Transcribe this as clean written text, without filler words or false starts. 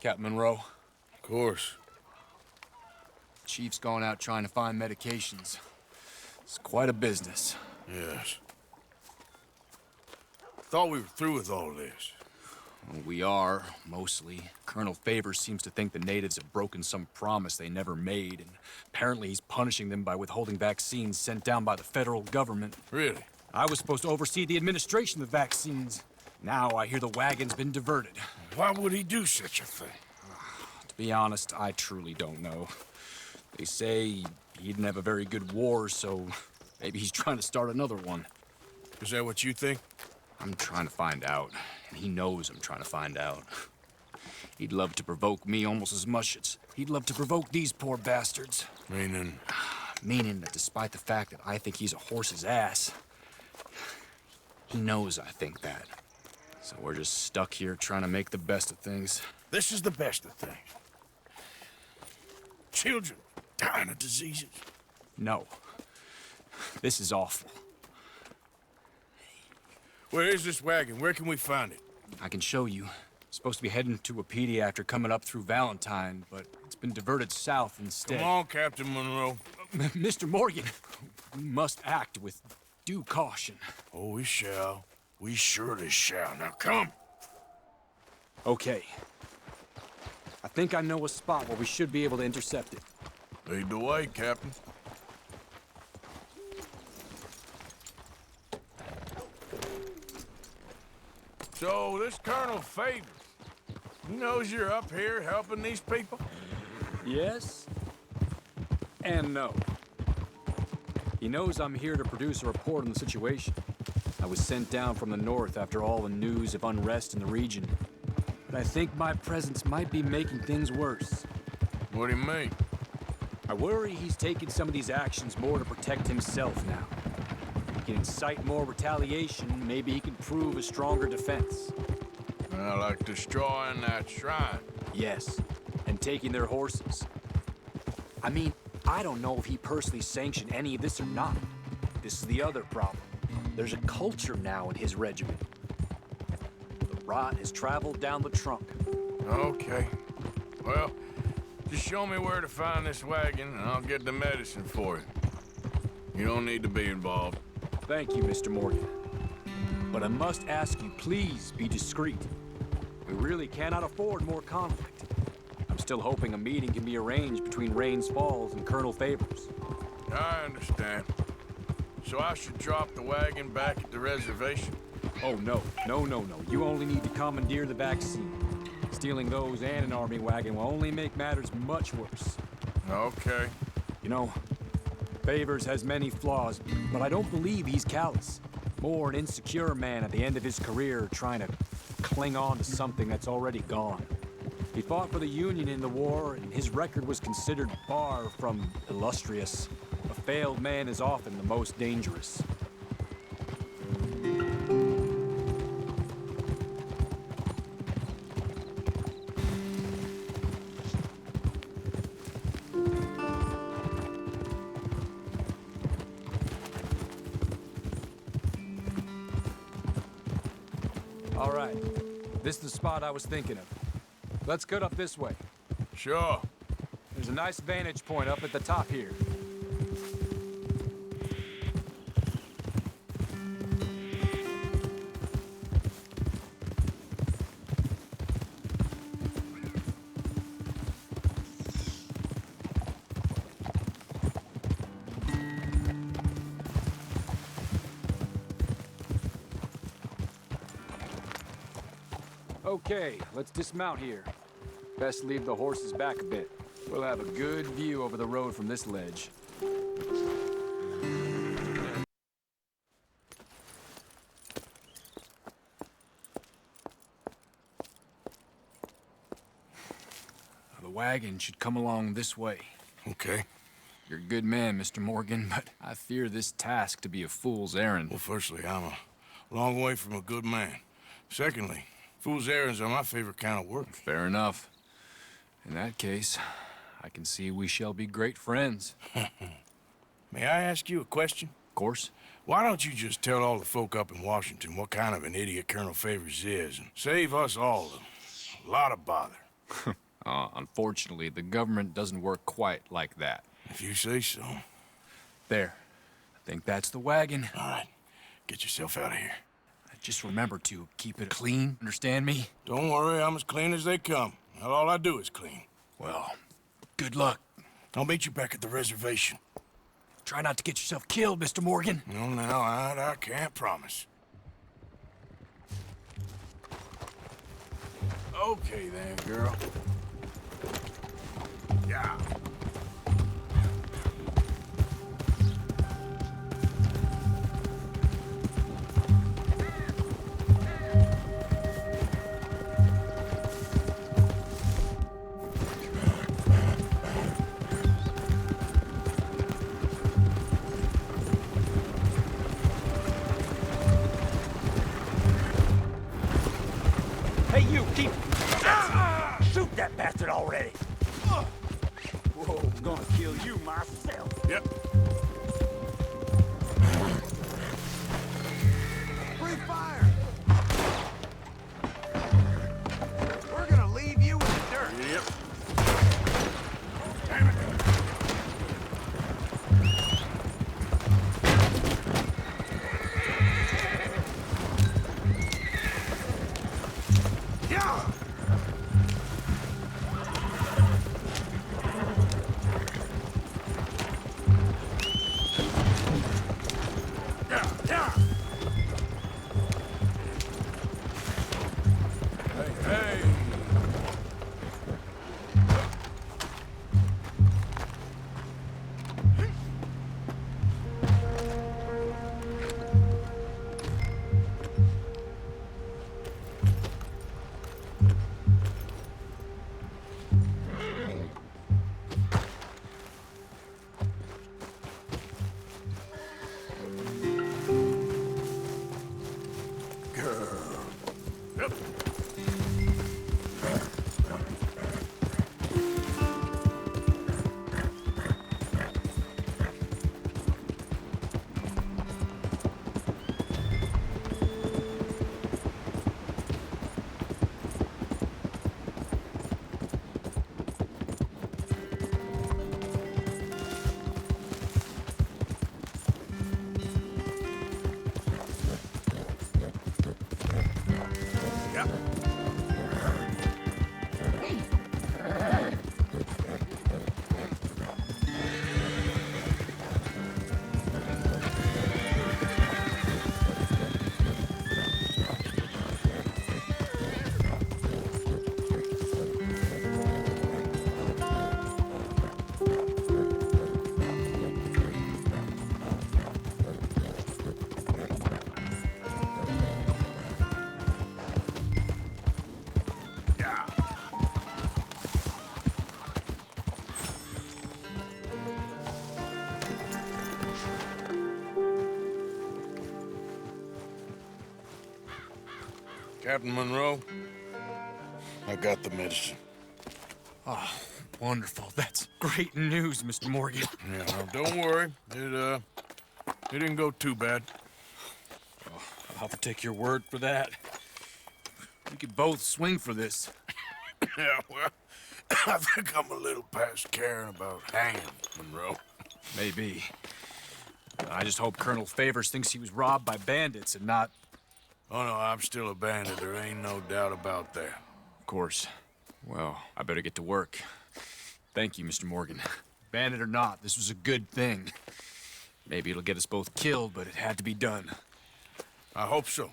Captain Monroe. Of course. Chief's gone out trying to find medications. It's quite a business. Yes. Thought we were through with all this. Well, we are, mostly. Colonel Favours seems to think the natives have broken some promise they never made, and apparently he's punishing them by withholding vaccines sent down by the federal government. Really? I was supposed to oversee the administration of the vaccines. Now I hear the wagon's been diverted. Why would he do such a thing? To be honest, I truly don't know. They say he didn't have a very good war, so maybe he's trying to start another one. Is that what you think? I'm trying to find out, and he knows I'm trying to find out. He'd love to provoke me almost as much as he'd love to provoke these poor bastards. Meaning? Meaning that despite the fact that I think he's a horse's ass, he knows I think that. So we're just stuck here trying to make the best of things. This is the best of things. Children dying of diseases. No. This is awful. Where is this wagon? Where can we find it? I can show you. Supposed to be heading to Wapiti after coming up through Valentine, but it's been diverted south instead. Come on, Captain Monroe. Mr. Morgan, we must act with due caution. Oh, we shall. We surely shall. Now come. Okay. I think I know a spot where we should be able to intercept it. Lead the way, Captain. So, this Colonel Favours, he knows you're up here helping these people? Yes. And no. He knows I'm here to produce a report on the situation. I was sent down from the north after all the news of unrest in the region. But I think my presence might be making things worse. What do you mean? I worry he's taking some of these actions more to protect himself now. If he can incite more retaliation, maybe he can prove a stronger defense. Like destroying that shrine. Yes, and taking their horses. I mean, I don't know if he personally sanctioned any of this or not. This is the other problem. There's a culture now in his regiment. The rot has traveled down the trunk. Okay. Well, just show me where to find this wagon, and I'll get the medicine for it. You don't need to be involved. Thank you, Mr. Morgan. But I must ask you, please be discreet. We really cannot afford more conflict. I'm still hoping a meeting can be arranged between Rains Falls and Colonel Favours. I understand. So I should drop the wagon back at the reservation? Oh, no. No, no, no. You only need to commandeer the vaccine. Stealing those and an army wagon will only make matters much worse. Okay. You know, Favours has many flaws, but I don't believe he's callous. More an insecure man at the end of his career trying to cling on to something that's already gone. He fought for the Union in the war, and his record was considered far from illustrious. A failed man is often the most dangerous. All right, this is the spot I was thinking of. Let's cut up this way. Sure. There's a nice vantage point up at the top here. Okay, let's dismount here. Best leave the horses back a bit. We'll have a good view over the road from this ledge. The wagon should come along this way. Okay. You're a good man, Mr. Morgan, but I fear this task to be a fool's errand. Well, firstly, I'm a long way from a good man. Secondly, fool's errands are my favorite kind of work. Fair enough. In that case, I can see we shall be great friends. May I ask you a question? Of course. Why don't you just tell all the folk up in Washington what kind of an idiot Colonel Favours is and save us all a lot of bother? Unfortunately, the government doesn't work quite like that. If you say so. There. I think that's the wagon. All right, get yourself out of here. Just remember to keep it clean, understand me? Don't worry, I'm as clean as they come. Not all I do is clean. Well, good luck. I'll meet you back at the reservation. Try not to get yourself killed, Mr. Morgan. No, now, I can't promise. Okay then, girl. Yeah. Hey, you, keep... Shoot that bastard already! Whoa, I'm gonna kill you myself. Yep. Free fire! We're gonna leave you in the dirt. Yep. Damn it. Yeah! Hey. Yep. Yep. Yeah. Captain Monroe, I got the medicine. Oh, wonderful. That's great news, Mr. Morgan. Yeah, now don't worry. It didn't go too bad. I'll have to take your word for that. We could both swing for this. Yeah, well, I think I'm a little past caring about hanging, Monroe. Maybe. I just hope Colonel Favours thinks he was robbed by bandits and not... Oh, no, I'm still a bandit. There ain't no doubt about that. Of course. Well, I better get to work. Thank you, Mr. Morgan. Bandit or not, this was a good thing. Maybe it'll get us both killed, but it had to be done. I hope so.